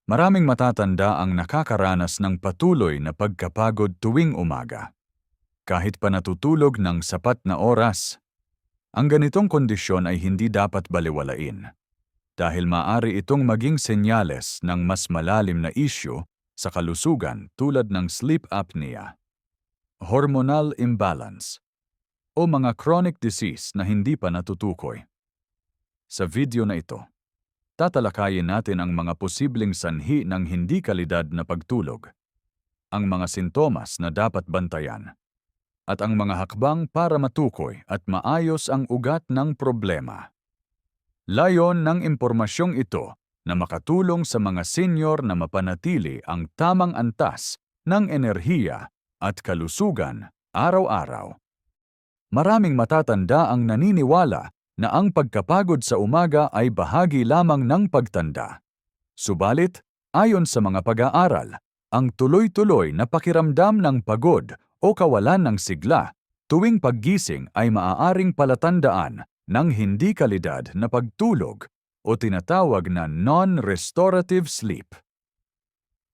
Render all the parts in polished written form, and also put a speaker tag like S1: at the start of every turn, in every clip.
S1: Maraming matatanda ang nakakaranas ng patuloy na pagkapagod tuwing umaga. Kahit pa natutulog ng sapat na oras, ang ganitong kondisyon ay hindi dapat balewalain dahil maaari itong maging senyales ng mas malalim na isyu sa kalusugan tulad ng sleep apnea, hormonal imbalance, o mga chronic disease na hindi pa natutukoy. Sa video na ito, tatalakayin natin ang mga posibleng sanhi ng hindi kalidad na pagtulog, ang mga sintomas na dapat bantayan, at ang mga hakbang para matukoy at maayos ang ugat ng problema. Layon ng impormasyong ito na makatulong sa mga senior na mapanatili ang tamang antas ng enerhiya at kalusugan araw-araw. Maraming matatanda ang naniniwala na ang pagkapagod sa umaga ay bahagi lamang ng pagtanda. Subalit, ayon sa mga pag-aaral, ang tuloy-tuloy na pakiramdam ng pagod o kawalan ng sigla tuwing paggising ay maaaring palatandaan ng hindi kalidad na pagtulog o tinatawag na non-restorative sleep.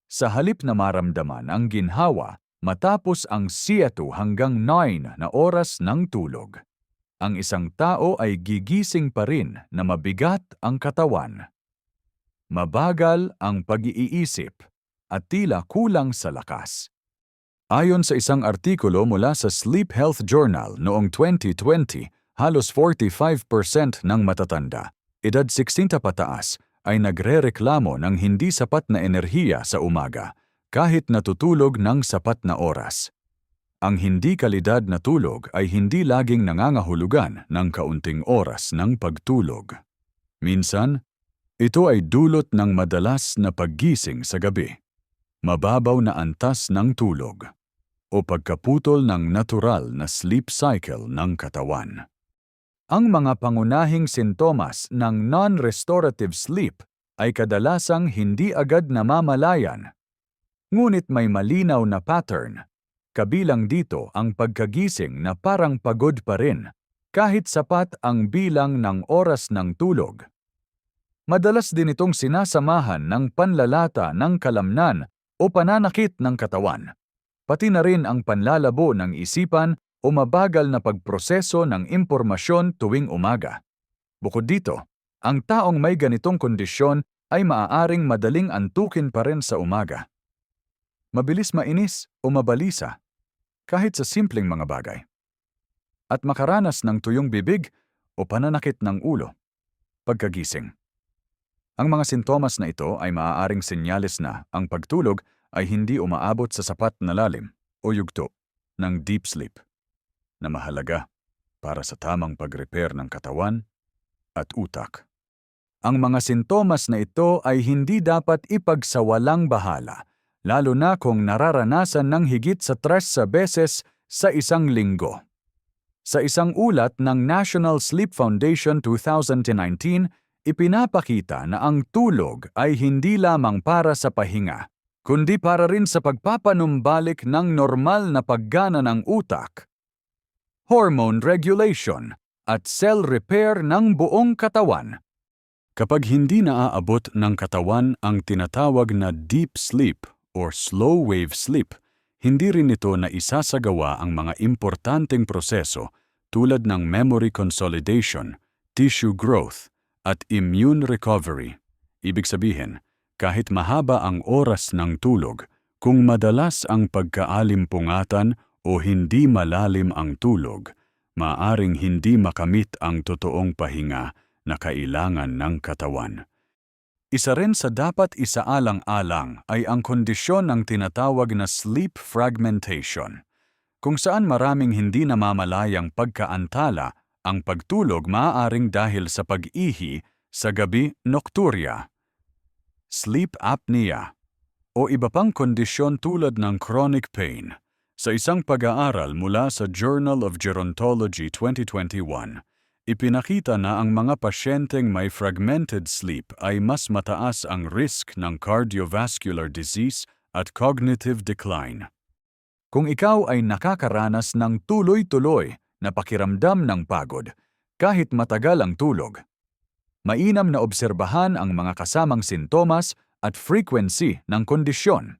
S1: Sa halip na maramdaman ang ginhawa matapos ang 7 hanggang 9 na oras ng tulog, ang isang tao ay gigising pa rin na mabigat ang katawan, mabagal ang pag-iisip, at tila kulang sa lakas. Ayon sa isang artikulo mula sa Sleep Health Journal noong 2020, halos 45% ng matatanda, edad 60 pataas, ay nagrereklamo ng hindi sapat na enerhiya sa umaga kahit natutulog ng sapat na oras. Ang hindi kalidad na tulog ay hindi laging nangangahulugan ng kaunting oras ng pagtulog. Minsan, ito ay dulot ng madalas na paggising sa gabi, mababaw na antas ng tulog, o pagkaputol ng natural na sleep cycle ng katawan. Ang mga pangunahing sintomas ng non-restorative sleep ay kadalasang hindi agad namamalayan, ngunit may malinaw na pattern. Kabilang dito ang pagkagising na parang pagod pa rin, kahit sapat ang bilang ng oras ng tulog. Madalas din itong sinasamahan ng panlalata ng kalamnan o pananakit ng katawan, pati na rin ang panlalabo ng isipan o mabagal na pagproseso ng impormasyon tuwing umaga. Bukod dito, ang taong may ganitong kondisyon ay maaaring madaling antukin pa rin sa umaga. Mabilis mainis o mabalisa, kahit sa simpleng mga bagay. At makaranas ng tuyong bibig o pananakit ng ulo pagkagising. Ang mga sintomas na ito ay maaaring senyales na ang pagtulog ay hindi umaabot sa sapat na lalim o yugto ng deep sleep na mahalaga para sa tamang pag-repair ng katawan at utak. Ang mga sintomas na ito ay hindi dapat ipagsawalang bahala, lalo na kung nararanasan ng higit sa 3 beses sa isang linggo. Sa isang ulat ng National Sleep Foundation 2019, ipinapakita na ang tulog ay hindi lamang para sa pahinga, kundi para rin sa pagpapanumbalik ng normal na paggana ng utak, hormone regulation, at cell repair ng buong katawan. Kapag hindi naaabot ng katawan ang tinatawag na deep sleep or slow-wave sleep, hindi rin ito na isasagawa ang mga importanteng proseso tulad ng memory consolidation, tissue growth, at immune recovery. Ibig sabihin, kahit mahaba ang oras ng tulog, kung madalas ang pagkaalimpungatan o hindi malalim ang tulog, maaring hindi makamit ang totoong pahinga na kailangan ng katawan. Isa rin sa dapat isaalang-alang ay ang kondisyon ng tinatawag na sleep fragmentation, kung saan maraming hindi namamalayang pagkaantala ang pagtulog maaaring dahil sa pag-ihi sa gabi nocturia, sleep apnea, o iba pang kondisyon tulad ng chronic pain. Sa isang pag-aaral mula sa Journal of Gerontology 2021, ipinakita na ang mga pasyenteng may fragmented sleep ay mas mataas ang risk ng cardiovascular disease at cognitive decline. Kung ikaw ay nakakaranas ng tuloy-tuloy na pakiramdam ng pagod kahit matagal ang tulog, mainam na obserbahan ang mga kasamang sintomas at frequency ng kondisyon.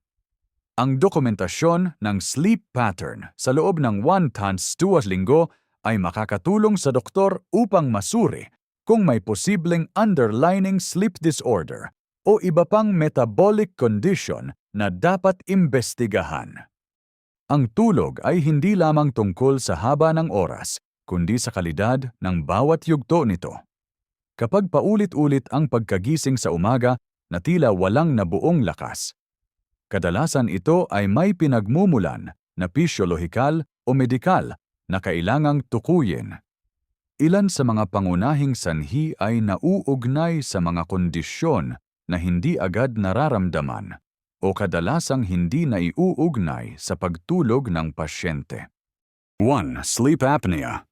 S1: Ang dokumentasyon ng sleep pattern sa loob ng 1 to 2 linggo ay makakatulong sa doktor upang masuri kung may posibleng underlying sleep disorder o iba pang metabolic condition na dapat imbestigahan. Ang tulog ay hindi lamang tungkol sa haba ng oras, kundi sa kalidad ng bawat yugto nito. Kapag paulit-ulit ang pagkagising sa umaga na tila walang nabuong lakas, kadalasan ito ay may pinagmumulan na pisyolohikal o medikal na kailangang tukuyin. Ilan sa mga pangunahing sanhi ay nauugnay sa mga kondisyon na hindi agad nararamdaman o kadalasang hindi naiuugnay sa pagtulog ng pasyente. 1. Sleep apnea.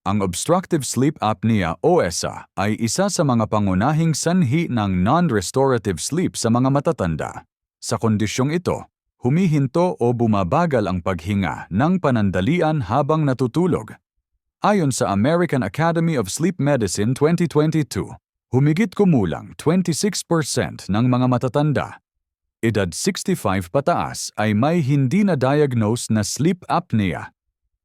S1: Ang obstructive sleep apnea OSA ay isa sa mga pangunahing sanhi ng non-restorative sleep sa mga matatanda. Sa kondisyong ito, humihinto o bumabagal ang paghinga ng panandalian habang natutulog. Ayon sa American Academy of Sleep Medicine 2022, humigit kumulang 26% ng mga matatanda, edad 65 pataas ay may hindi na-diagnose na sleep apnea.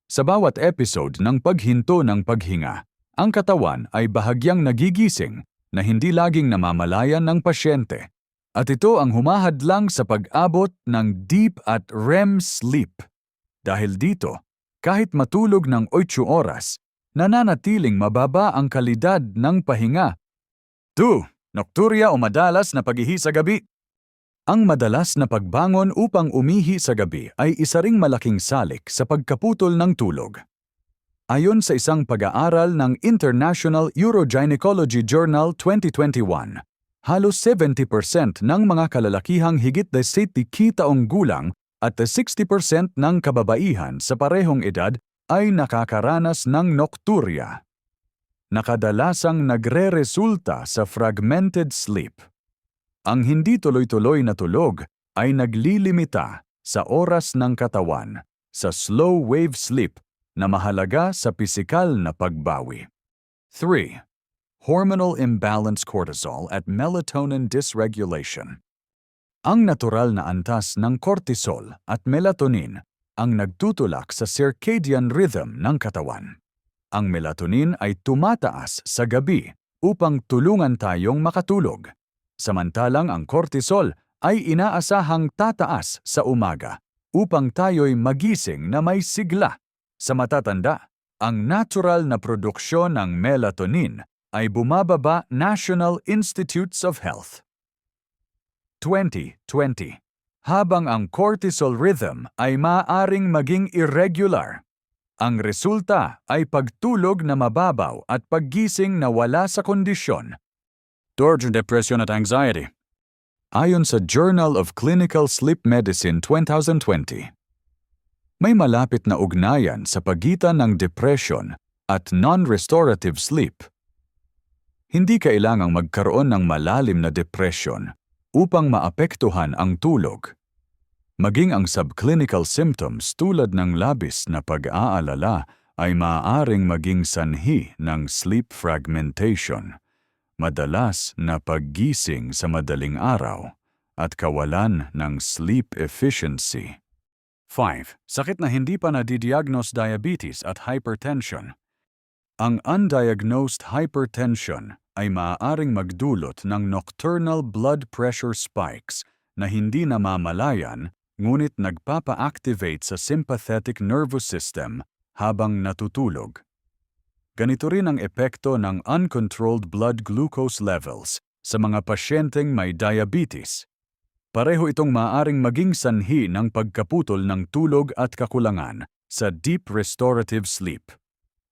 S1: Sa bawat episode ng paghinto ng paghinga, ang katawan ay bahagyang nagigising na hindi laging namamalayan ng pasyente. At ito ang humahadlang sa pag-abot ng deep at REM sleep. Dahil dito, kahit matulog ng 8 oras, nananatiling mababa ang kalidad ng pahinga. 2. Nocturia o madalas na pag-ihi sa gabi. Ang madalas na pagbangon upang umihi sa gabi ay isa ring malaking salik sa pagkaputol ng tulog. Ayon sa isang pag-aaral ng International Urogynecology Journal 2021, halos 70% ng mga kalalakihang higit 70 taong gulang at 60% ng kababaihan sa parehong edad ay nakakaranas ng nocturia. Nakadalasang nagre-resulta sa fragmented sleep. Ang hindi tuloy-tuloy na tulog ay naglilimita sa oras ng katawan sa slow-wave sleep na mahalaga sa pisikal na pagbawi. 3. Hormonal imbalance cortisol at melatonin dysregulation. Ang natural na antas ng cortisol at melatonin ang nagtutulak sa circadian rhythm ng katawan. Ang melatonin ay tumataas sa gabi upang tulungan tayong makatulog, samantalang ang cortisol ay inaasahang tataas sa umaga upang tayo'y magising na may sigla. Sa matatanda, ang natural na produksyon ng melatonin ay bumababa. National Institutes of Health 2020. Habang ang cortisol rhythm ay maaaring maging irregular, ang resulta ay pagtulog na mababaw at paggising na wala sa kondisyon. Depression at anxiety. Ayon sa Journal of Clinical Sleep Medicine 2020, may malapit na ugnayan sa pagitan ng depression at non-restorative sleep. Hindi kailangang magkaroon ng malalim na depression upang maapektuhan ang tulog. Maging ang subclinical symptoms tulad ng labis na pag-aalala ay maaaring maging sanhi ng sleep fragmentation, madalas na paggising sa madaling araw, at kawalan ng sleep efficiency. 5. Sakit na hindi pa nadidiagnose diabetes at hypertension. Ang undiagnosed hypertension ay maaaring magdulot ng nocturnal blood pressure spikes na hindi namamalayan ngunit nagpapa-activate sa sympathetic nervous system habang natutulog. Ganito rin ang epekto ng uncontrolled blood glucose levels sa mga pasyenteng may diabetes. Pareho itong maaaring maging sanhi ng pagkaputol ng tulog at kakulangan sa deep restorative sleep.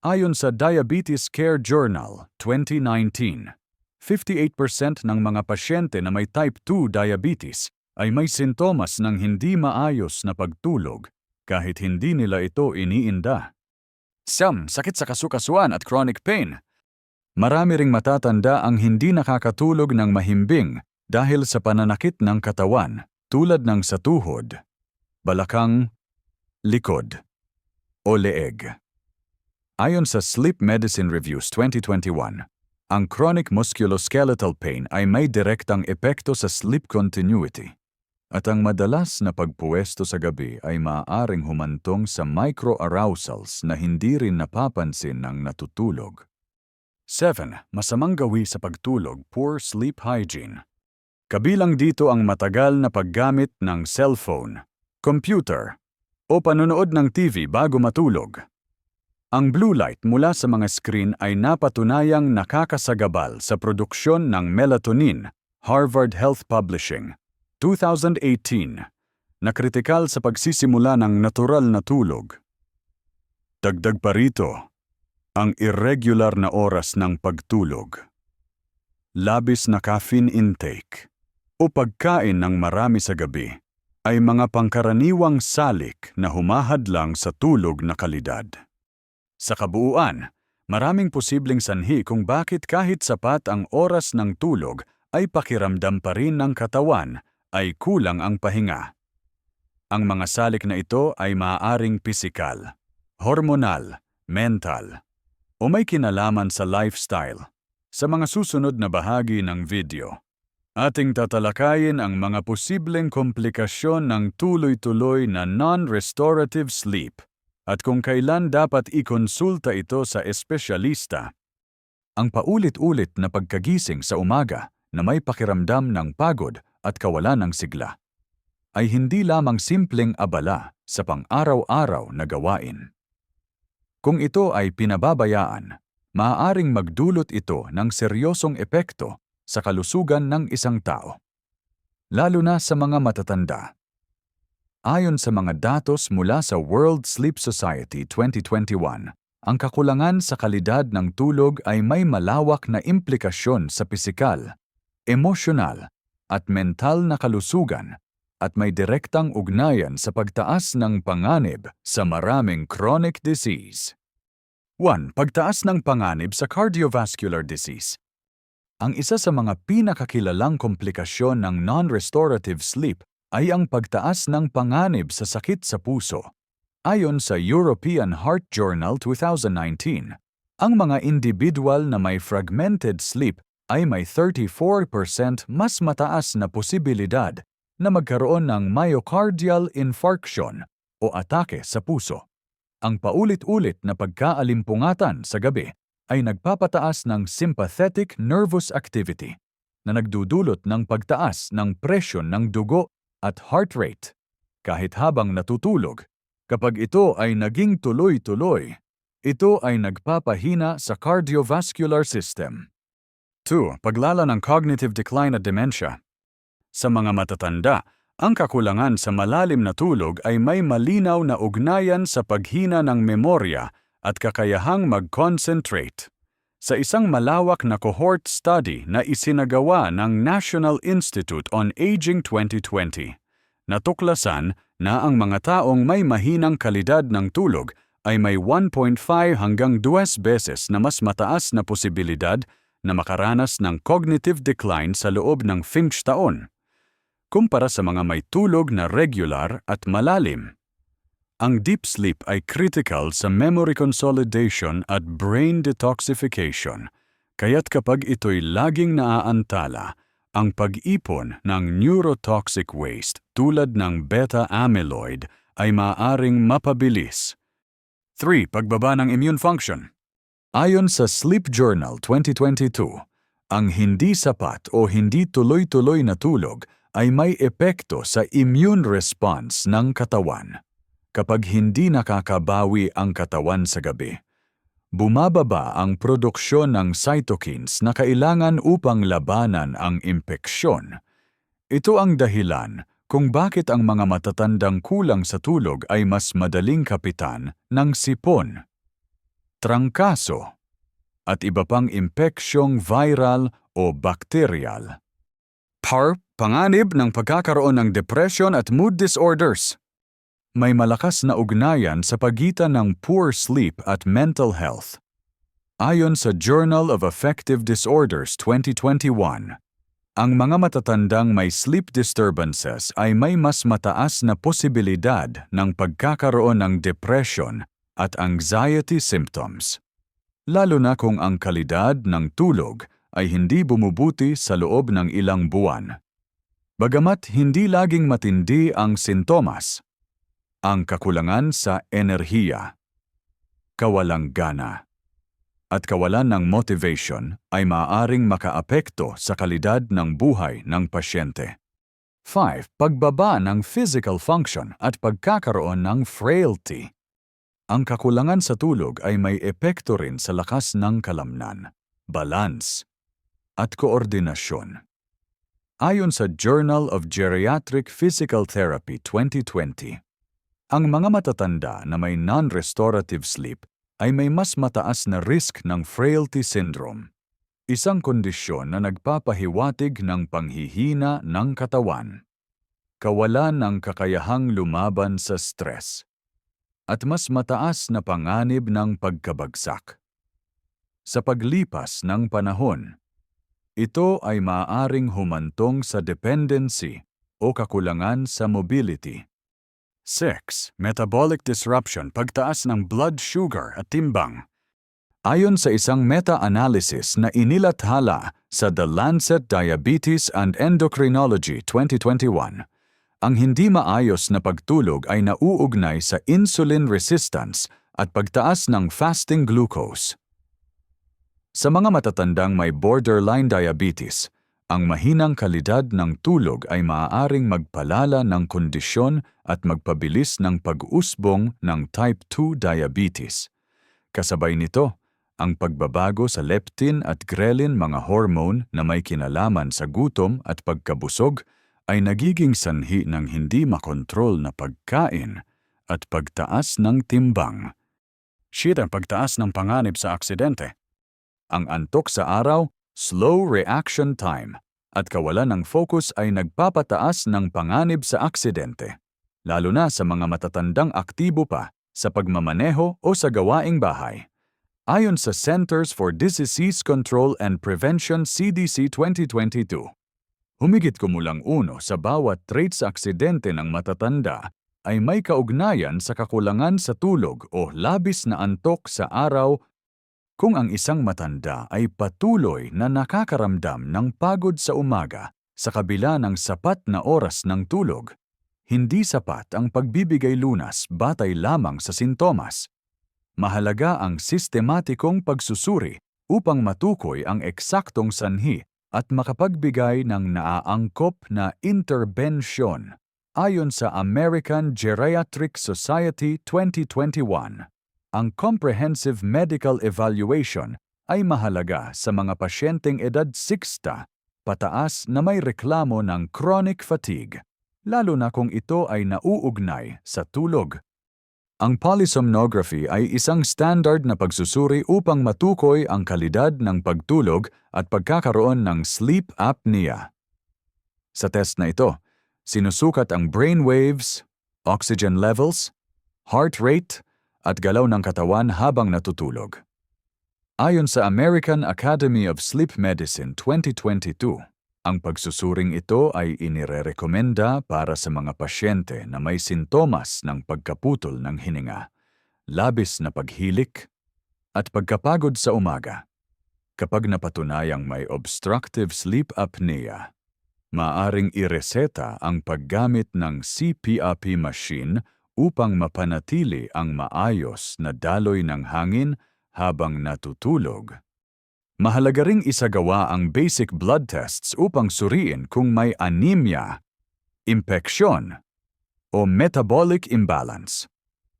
S1: Ayon sa Diabetes Care Journal 2019, 58% ng mga pasyente na may type 2 diabetes ay may sintomas ng hindi maayos na pagtulog kahit hindi nila ito iniinda. Sakit sa kasukasuan at chronic pain. Marami ring matatanda ang hindi nakakatulog ng mahimbing dahil sa pananakit ng katawan tulad ng sa tuhod, balakang, likod, o leeg. Ayon sa Sleep Medicine Reviews 2021, Ang chronic musculoskeletal pain ay may direktang epekto sa sleep continuity. At ang madalas na pagpuwesto sa gabi ay maaaring humantong sa microarousals na hindi rin napapansin ng natutulog. 7. Masamang gawi sa pagtulog, poor sleep hygiene. Kabilang dito ang matagal na paggamit ng cellphone, computer, o panonood ng TV bago matulog. Ang blue light mula sa mga screen ay napatunayang nakakasagabal sa produksyon ng melatonin, Harvard Health Publishing, 2018, na kritikal sa pagsisimula ng natural na tulog. Dagdag pa rito, ang irregular na oras ng pagtulog, labis na caffeine intake, o pagkain ng marami sa gabi ay mga pangkaraniwang salik na humahadlang sa tulog na kalidad. Sa kabuuan, maraming posibleng sanhi kung bakit kahit sapat ang oras ng tulog ay pakiramdam pa rin ng katawan ay kulang ang pahinga. Ang mga salik na ito ay maaaring pisikal, hormonal, mental, o may kinalaman sa lifestyle. Sa mga susunod na bahagi ng video, ating tatalakayin ang mga posibleng komplikasyon ng tuloy-tuloy na non-restorative sleep at kung kailan dapat ikonsulta ito sa espesyalista. Ang paulit-ulit na pagkagising sa umaga na may pakiramdam ng pagod at kawalan ng sigla ay hindi lamang simpleng abala sa pang-araw-araw na gawain. Kung ito ay pinababayaan, maaaring magdulot ito ng seryosong epekto sa kalusugan ng isang tao, lalo na sa mga matatanda. Ayon sa mga datos mula sa World Sleep Society 2021, ang kakulangan sa kalidad ng tulog ay may malawak na implikasyon sa pisikal, emosyonal, at mental na kalusugan at may direktang ugnayan sa pagtaas ng panganib sa maraming chronic disease. 1. Pagtaas ng panganib sa cardiovascular disease. Ang isa sa mga pinakakilalang komplikasyon ng non-restorative sleep ay ang pagtaas ng panganib sa sakit sa puso. Ayon sa European Heart Journal 2019, ang mga individual na may fragmented sleep ay may 34% mas mataas na posibilidad na magkaroon ng myocardial infarction o atake sa puso. Ang paulit-ulit na pagkaalimpungatan sa gabi ay nagpapataas ng sympathetic nervous activity na nagdudulot ng pagtaas ng presyon ng dugo at heart rate. Kahit habang natutulog, kapag ito ay naging tuloy-tuloy, ito ay nagpapahina sa cardiovascular system. 2. Paglala ng cognitive decline at dementia. Sa mga matatanda, ang kakulangan sa malalim na tulog ay may malinaw na ugnayan sa paghina ng memorya at kakayahang mag-concentrate. Sa isang malawak na cohort study na isinagawa ng National Institute on Aging 2020, natuklasan na ang mga taong may mahinang kalidad ng tulog ay may 1.5 hanggang 2 beses na mas mataas na posibilidad na makaranas ng cognitive decline sa loob ng 5 taon, kumpara sa mga may tulog na regular at malalim. Ang deep sleep ay critical sa memory consolidation at brain detoxification, kaya't kapag ito'y laging naaantala, ang pag-ipon ng neurotoxic waste tulad ng beta-amyloid ay maaaring mapabilis. 3. Pagbaba ng immune function. Ayon sa Sleep Journal 2022, ang hindi sapat o hindi tuloy-tuloy na tulog ay may epekto sa immune response ng katawan. Kapag hindi nakakabawi ang katawan sa gabi, bumababa ang produksyon ng cytokines na kailangan upang labanan ang impeksyon. Ito ang dahilan kung bakit ang mga matatandang kulang sa tulog ay mas madaling kapitan ng sipon, trangkaso, at iba pang impeksyong viral o bacterial. Panganib ng pagkakaroon ng depression at mood disorders. May malakas na ugnayan sa pagitan ng poor sleep at mental health. Ayon sa Journal of Affective Disorders 2021, ang mga matatandang may sleep disturbances ay may mas mataas na posibilidad ng pagkakaroon ng depression at anxiety symptoms. lalo na kung ang kalidad ng tulog ay hindi bumubuti sa loob ng ilang buwan. Bagamat hindi laging matindi ang sintomas, ang kakulangan sa enerhiya, kawalang gana, at kawalan ng motivation ay maaaring makaapekto sa kalidad ng buhay ng pasyente. 5. Pagbaba ng physical function at pagkakaroon ng frailty. Ang kakulangan sa tulog ay may epekto rin sa lakas ng kalamnan, balance, at koordinasyon. Ayon sa Journal of Geriatric Physical Therapy 2020, ang mga matatanda na may non-restorative sleep ay may mas mataas na risk ng frailty syndrome, isang kondisyon na nagpapahiwatig ng panghihina ng katawan, kawalan ng kakayahang lumaban sa stress, at mas mataas na panganib ng pagkabagsak. Sa paglipas ng panahon, ito ay maaaring humantong sa dependency o kakulangan sa mobility. 6. Metabolic disruption, pagtaas ng blood sugar at timbang. Ayon sa isang meta-analysis na inilathala sa The Lancet Diabetes and Endocrinology 2021, ang hindi maayos na pagtulog ay nauugnay sa insulin resistance at pagtaas ng fasting glucose. Sa mga matatandang may borderline diabetes, ang mahinang kalidad ng tulog ay maaaring magpalala ng kondisyon at magpabilis ng pag-usbong ng type 2 diabetes. Kasabay nito, ang pagbabago sa leptin at ghrelin, mga hormone na may kinalaman sa gutom at pagkabusog, ay nagiging sanhi ng hindi makontrol na pagkain at pagtaas ng timbang. Ang pagtaas ng panganib sa aksidente. Ang antok sa araw, slow reaction time, at kawalan ng focus ay nagpapataas ng panganib sa aksidente, lalo na sa mga matatandang aktibo pa sa pagmamaneho o sa gawaing bahay. Ayon sa Centers for Disease Control and Prevention CDC 2022, humigit kumulang 1 sa bawat rate sa aksidente ng matatanda ay may kaugnayan sa kakulangan sa tulog o labis na antok sa araw. Kung ang isang matanda ay patuloy na nakakaramdam ng pagod sa umaga sa kabila ng sapat na oras ng tulog, hindi sapat ang pagbibigay lunas batay lamang sa sintomas. Mahalaga ang sistematikong pagsusuri upang matukoy ang eksaktong sanhi at makapagbigay ng naaangkop na interbensyon. Ayon sa American Geriatric Society 2021, ang comprehensive medical evaluation ay mahalaga sa mga pasyenteng edad 60 pataas na may reklamo ng chronic fatigue, lalo na kung ito ay nauugnay sa tulog. Ang polysomnography ay isang standard na pagsusuri upang matukoy ang kalidad ng pagtulog at pagkakaroon ng sleep apnea. Sa test na ito, sinusukat ang brain waves, oxygen levels, heart rate, at galaw ng katawan habang natutulog. Ayon sa American Academy of Sleep Medicine 2022, ang pagsusuring ito ay inirerekomenda para sa mga pasyente na may sintomas ng pagkaputol ng hininga, labis na paghilik, at pagkapagod sa umaga. Kapag napatunayang may obstructive sleep apnea, maaaring ireseta ang paggamit ng CPAP machine upang mapanatili ang maayos na daloy ng hangin habang natutulog. Mahalaga ring isagawa ang basic blood tests upang suriin kung may anemia, impeksyon, o metabolic imbalance.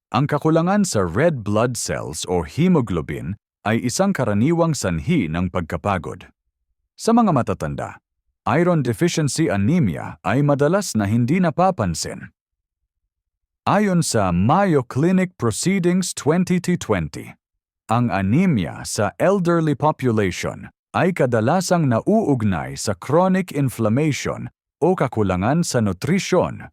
S1: Ang kakulangan sa red blood cells o hemoglobin ay isang karaniwang sanhi ng pagkapagod. Sa mga matatanda, iron deficiency anemia ay madalas na hindi napapansin. Ayon sa Mayo Clinic Proceedings 2020, ang anemia sa elderly population ay kadalasang nauugnay sa chronic inflammation o kakulangan sa nutrisyon.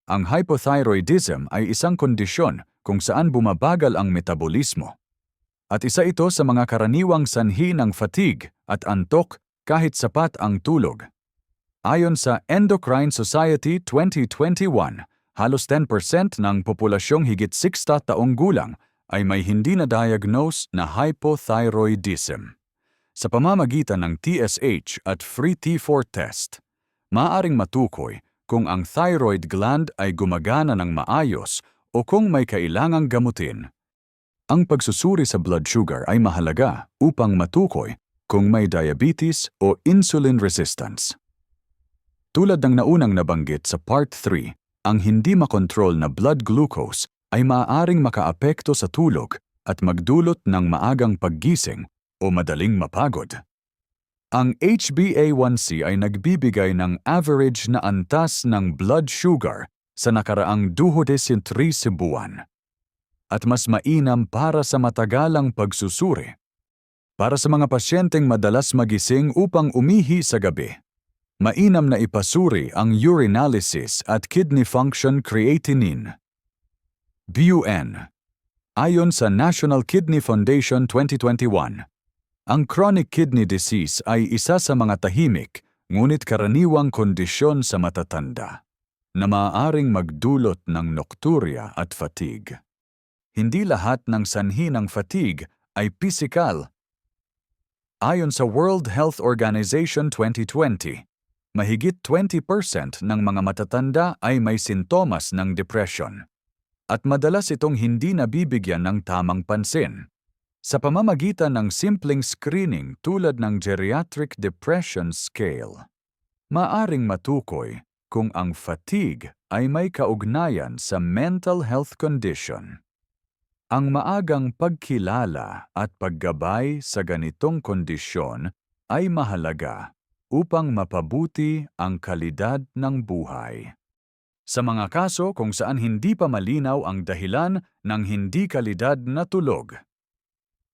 S1: Ang hypothyroidism ay isang kondisyon kung saan bumabagal ang metabolismo. At isa ito sa mga karaniwang sanhi ng fatigue at antok kahit sapat ang tulog. Ayon sa Endocrine Society 2021, halos 10% ng populasyong higit 60 taong gulang ay may hindi na-diagnose na hypothyroidism. Sa pamamagitan ng TSH at free T4 test, maaaring matukoy kung ang thyroid gland ay gumagana ng maayos o kung may kailangang gamutin. Ang pagsusuri sa blood sugar ay mahalaga upang matukoy kung may diabetes o insulin resistance. Tulad ng naunang nabanggit sa Part 3, ang hindi makontrol na blood glucose ay maaaring makaapekto sa tulog at magdulot ng maagang paggising o madaling mapagod. Ang HbA1c ay nagbibigay ng average na antas ng blood sugar sa nakaraang 23 buwan. At mas mainam para sa matagalang pagsusuri. Para sa mga pasyenteng madalas magising upang umihi sa gabi, mainam na ipasuri ang urinalysis at kidney function creatinine. BUN. Ayon sa National Kidney Foundation 2021, ang chronic kidney disease ay isa sa mga tahimik ngunit karaniwang kondisyon sa matatanda na maaaring magdulot ng nocturia at fatigue. Hindi lahat ng sanhi ng fatigue ay pisikal. Ayon sa World Health Organization 2020, mahigit 20% ng mga matatanda ay may sintomas ng depression. At madalas itong hindi nabibigyan ng tamang pansin. Sa pamamagitan ng simpleng screening tulad ng Geriatric Depression Scale, maaring matukoy kung ang fatigue ay may kaugnayan sa mental health condition. Ang maagang pagkilala at paggabay sa ganitong kondisyon ay mahalaga upang mapabuti ang kalidad ng buhay. Sa mga kaso kung saan hindi pa malinaw ang dahilan ng hindi kalidad na tulog,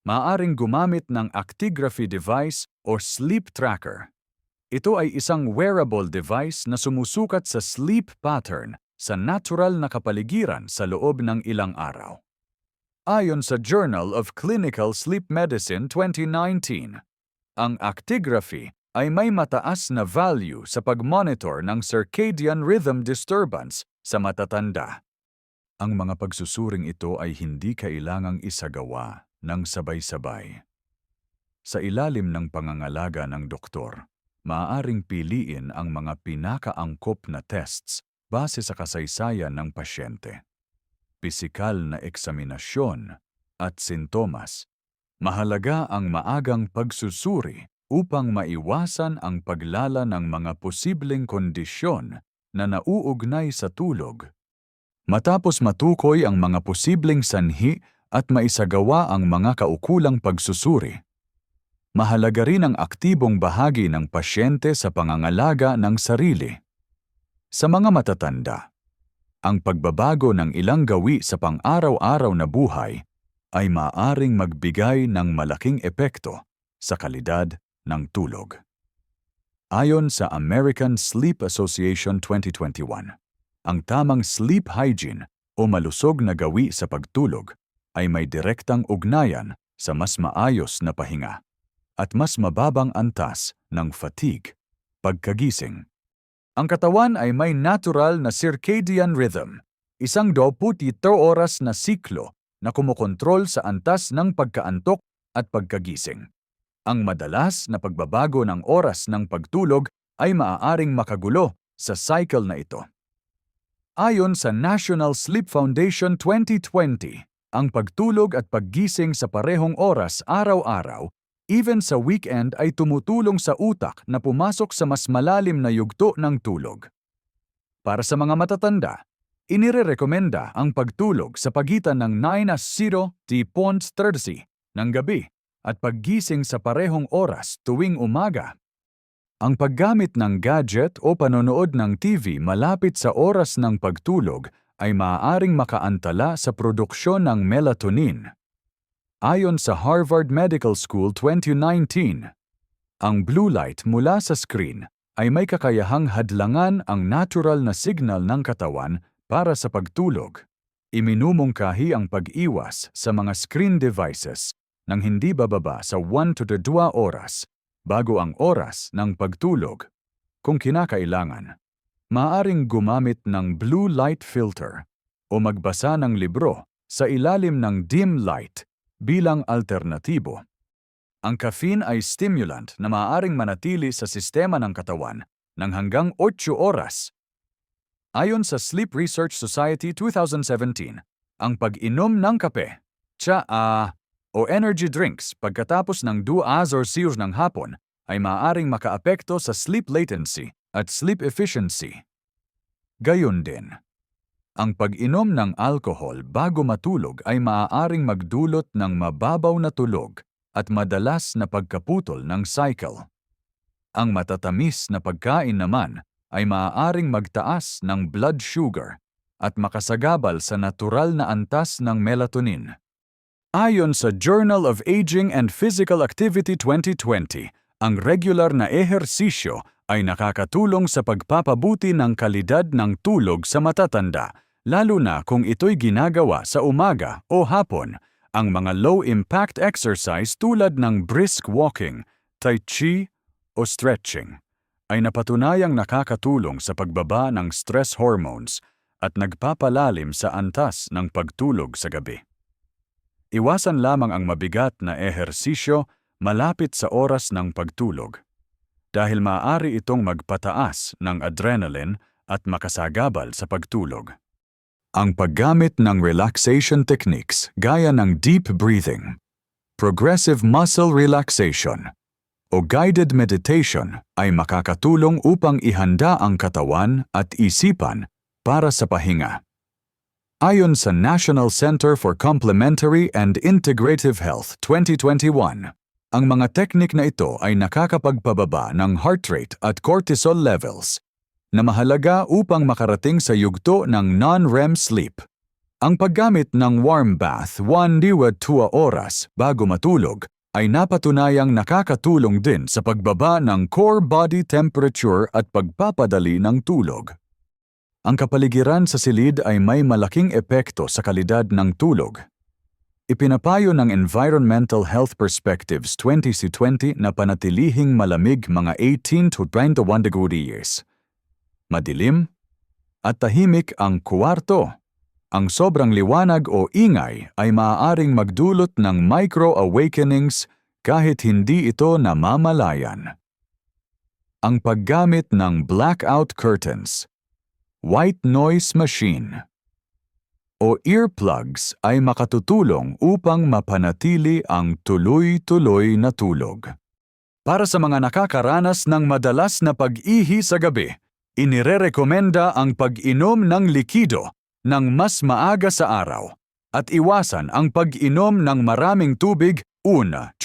S1: maaaring gumamit ng actigraphy device o sleep tracker. Ito ay isang wearable device na sumusukat sa sleep pattern sa natural na kapaligiran sa loob ng ilang araw. Ayon sa Journal of Clinical Sleep Medicine 2019, ang actigraphy ay may mataas na value sa pag-monitor ng circadian rhythm disturbance sa matatanda. Ang mga pagsusuring ito ay hindi kailangang isagawa ng sabay-sabay. Sa ilalim ng pangangalaga ng doktor, maaaring piliin ang mga pinakaangkop na tests base sa kasaysayan ng pasyente. Pisikal na eksaminasyon at sintomas. Mahalaga ang maagang pagsusuri upang maiwasan ang paglala ng mga posibleng kondisyon na nauugnay sa tulog. Matapos matukoy ang mga posibleng sanhi at maisagawa ang mga kaukulang pagsusuri, mahalaga rin ang aktibong bahagi ng pasyente sa pangangalaga ng sarili. Sa mga matatanda, ang pagbabago ng ilang gawi sa pang-araw-araw na buhay ay maaaring magbigay ng malaking epekto sa kalidad ng tulog. Ayon sa American Sleep Association 2021, ang tamang sleep hygiene o malusog na gawi sa pagtulog ay may direktang ugnayan sa mas maayos na pahinga at mas mababang antas ng fatigue pagkagising. Ang katawan ay may natural na circadian rhythm, isang 24 oras na siklo na kumokontrol sa antas ng pagkaantok at pagkagising. Ang madalas na pagbabago ng oras ng pagtulog ay maaaring makagulo sa cycle na ito. Ayon sa National Sleep Foundation 2020, ang pagtulog at paggising sa parehong oras araw-araw, even sa weekend ay tumutulong sa utak na pumasok sa mas malalim na yugto ng tulog. Para sa mga matatanda, inirerekomenda ang pagtulog sa pagitan ng 9:30 ng gabi at paggising sa parehong oras tuwing umaga. Ang paggamit ng gadget o panonood ng TV malapit sa oras ng pagtulog ay maaaring makaantala sa produksyon ng melatonin. Ayon sa Harvard Medical School 2019, ang blue light mula sa screen ay may kakayahang hadlangan ang natural na signal ng katawan para sa pagtulog. Iminumungkahi ang pag-iwas sa mga screen devices nang hindi bababa sa 1 to 2 oras bago ang oras ng pagtulog. Kung kinakailangan, maaaring gumamit ng blue light filter o magbasa ng libro sa ilalim ng dim light bilang alternatibo. Ang caffeine ay stimulant na maaaring manatili sa sistema ng katawan ng hanggang 8 oras. Ayon sa Sleep Research Society 2017, ang pag-inom ng kape, tsaa, o energy drinks pagkatapos ng 2 hours ng hapon ay maaaring makaapekto sa sleep latency at sleep efficiency. Gayon din, ang pag-inom ng alcohol bago matulog ay maaaring magdulot ng mababaw na tulog at madalas na pagkaputol ng cycle. Ang matatamis na pagkain naman ay maaaring magtaas ng blood sugar at makasagabal sa natural na antas ng melatonin. Ayon sa Journal of Aging and Physical Activity 2020, ang regular na ehersisyo ay nakakatulong sa pagpapabuti ng kalidad ng tulog sa matatanda, lalo na kung ito'y ginagawa sa umaga o hapon. Ang mga low-impact exercise tulad ng brisk walking, tai chi o stretching ay napatunayang nakakatulong sa pagbaba ng stress hormones at nagpapalalim sa antas ng pagtulog sa gabi. Iwasan lamang ang mabigat na ehersisyo malapit sa oras ng pagtulog dahil maaari itong magpataas ng adrenaline at makasagabal sa pagtulog. Ang paggamit ng relaxation techniques gaya ng deep breathing, progressive muscle relaxation, o guided meditation ay makakatulong upang ihanda ang katawan at isipan para sa pahinga. Ayon sa National Center for Complementary and Integrative Health 2021, ang mga teknik na ito ay nakakapagpababa ng heart rate at cortisol levels na mahalaga upang makarating sa yugto ng non-REM sleep. Ang paggamit ng warm bath 1-2 oras bago matulog ay napatunayang nakakatulong din sa pagbaba ng core body temperature at pagpapadali ng tulog. Ang kapaligiran sa silid ay may malaking epekto sa kalidad ng tulog. Ipinapayo ng Environmental Health Perspectives 2020 na panatilihing malamig mga 18 to 21 degrees. Madilim at tahimik ang kuwarto. Ang sobrang liwanag o ingay ay maaaring magdulot ng micro-awakenings kahit hindi ito namamalayan. Ang paggamit ng blackout curtains, white noise machine, o earplugs ay makatutulong upang mapanatili ang tuloy-tuloy na tulog. Para sa mga nakakaranas ng madalas na pag-ihi sa gabi, inirerekomenda ang pag-inom ng likido ng mas maaga sa araw at iwasan ang pag-inom ng maraming tubig 1-2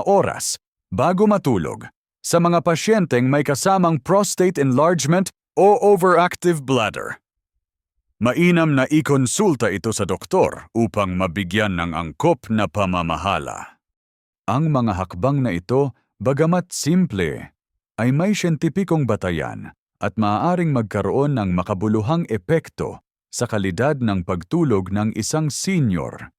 S1: oras bago matulog sa mga pasyenteng may kasamang prostate enlargement o overactive bladder. Mainam na ikonsulta ito sa doktor upang mabigyan ng angkop na pamamahala. Ang mga hakbang na ito, bagamat simple, ay may siyentipikong batayan at maaaring magkaroon ng makabuluhang epekto sa kalidad ng pagtulog ng isang senior.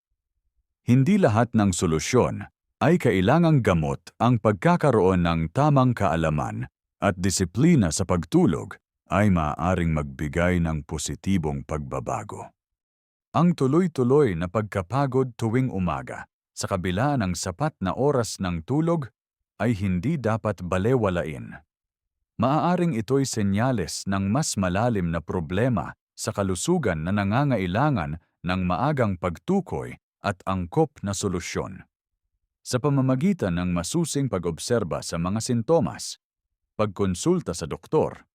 S1: Hindi lahat ng solusyon ay kailangang gamot ang pagkakaroon ng tamang kaalaman at disiplina sa pagtulog ay maaaring magbigay ng positibong pagbabago. Ang tuloy-tuloy na pagkapagod tuwing umaga sa kabila ng sapat na oras ng tulog ay hindi dapat balewalain. Maaaring ito'y senyales ng mas malalim na problema sa kalusugan na nangangailangan ng maagang pagtukoy at angkop na solusyon. Sa pamamagitan ng masusing pag-obserba sa mga sintomas, pagkonsulta sa doktor,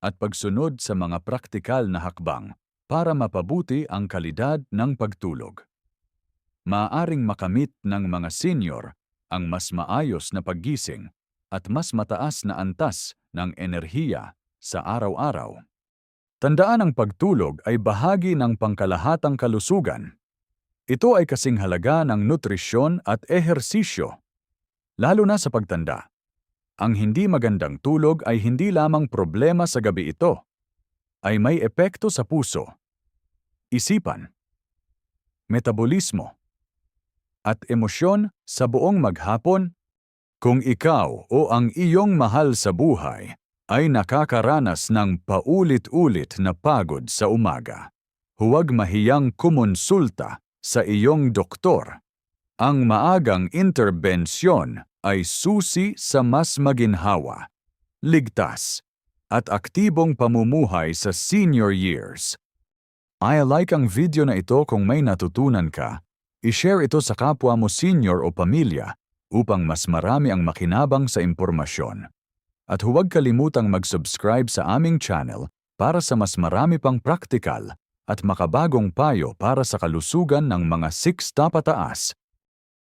S1: at pagsunod sa mga praktikal na hakbang para mapabuti ang kalidad ng pagtulog, maaaring makamit ng mga senior ang mas maayos na paggising at mas mataas na antas ng enerhiya sa araw-araw. Tandaan ang pagtulog ay bahagi ng pangkalahatang kalusugan. Ito ay kasing halaga ng nutrisyon at ehersisyo, lalo na sa pagtanda. Ang hindi magandang tulog ay hindi lamang problema sa gabi ito, ay may epekto sa puso, isipan, metabolismo, at emosyon sa buong maghapon. Kung ikaw o ang iyong mahal sa buhay ay nakakaranas ng paulit-ulit na pagod sa umaga, huwag mahiyang kumonsulta sa iyong doktor. Ang maagang interbensyon ay susi sa mas maginhawa, ligtas, at aktibong pamumuhay sa senior years. I-like ang video na ito kung may natutunan ka. I-share ito sa kapwa mo senior o pamilya upang mas marami ang makinabang sa impormasyon. At huwag kalimutang mag-subscribe sa aming channel para sa mas marami pang praktikal at makabagong payo para sa kalusugan ng mga 6 na pataas